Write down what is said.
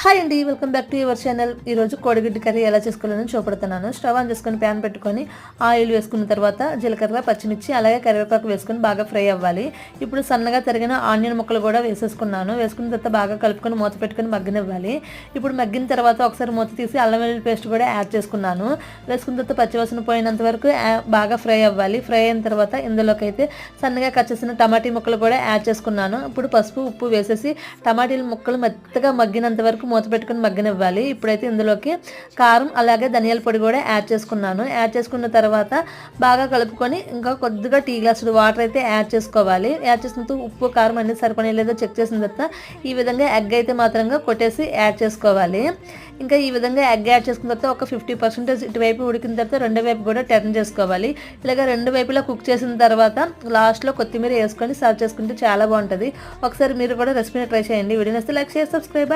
Hi అండి, welcome back to your channel. ఈరోజు కోడిగుడ్డు కర్రీ ఎలా చేసుకోవాలని చూపెడుతున్నాను. స్టవ్ ఆన్ చేసుకొని ప్యాన్ పెట్టుకొని ఆయిల్ వేసుకున్న తర్వాత జీలకర్ర, పచ్చిమిర్చి అలాగే కరివేపాకు వేసుకొని బాగా ఫ్రై అవ్వాలి. ఇప్పుడు సన్నగా తరిగిన ఆనియన్ ముక్కలు కూడా వేసేసుకున్నాను. వేసుకున్న తర్వాత బాగా కలుపుకొని మూత పెట్టుకొని మగ్గనివ్వాలి. ఇప్పుడు మగ్గిన తర్వాత ఒకసారి మూత తీసి అల్లం వెల్లుల్లి పేస్ట్ కూడా యాడ్ చేసుకున్నాను. వేసుకున్న తర్వాత పచ్చివాసన పోయినంత వరకు బాగా ఫ్రై అవ్వాలి. ఫ్రై అయిన తర్వాత ఇందులోకి అయితే సన్నగా కట్ చేసిన టమాటీ ముక్కలు కూడా యాడ్ చేసుకున్నాను. ఇప్పుడు పసుపు, ఉప్పు వేసేసి టమాటీల ముక్కలు మెత్తగా మగ్గినంత వరకు మూత పెట్టుకుని మగ్గనివ్వాలి. ఇప్పుడైతే ఇందులోకి కారం అలాగే ధనియాల పొడి కూడా యాడ్ చేసుకున్నాను. యాడ్ చేసుకున్న తర్వాత బాగా కలుపుకొని ఇంకా కొద్దిగా టీ గ్లాసుడు వాటర్ అయితే యాడ్ చేసుకోవాలి. యాడ్ చేసిన ఉప్పు, కారం అన్ని సరిపడే లేదో చెక్ చేసిన తర్వాత ఈ విధంగా ఎగ్ అయితే మాత్రంగా కొట్టేసి యాడ్ చేసుకోవాలి. ఇంకా ఈ విధంగా ఎగ్ యాడ్ చేసుకున్న తర్వాత ఒక 50% ఇటువైపు ఉడికిన తర్వాత రెండో వైపు కూడా టర్న్ చేసుకోవాలి. ఇలాగ రెండు వైపులా కుక్ చేసిన తర్వాత లాస్ట్లో కొత్తిమీర వేసుకొని సర్వ్ చేసుకుంటే చాలా బాగుంటుంది. ఒకసారి మీరు కూడా రెసిపీని ట్రై చేయండి. వీడియో నచ్చితే లైక్, షేర్, సబ్స్క్రైబ్.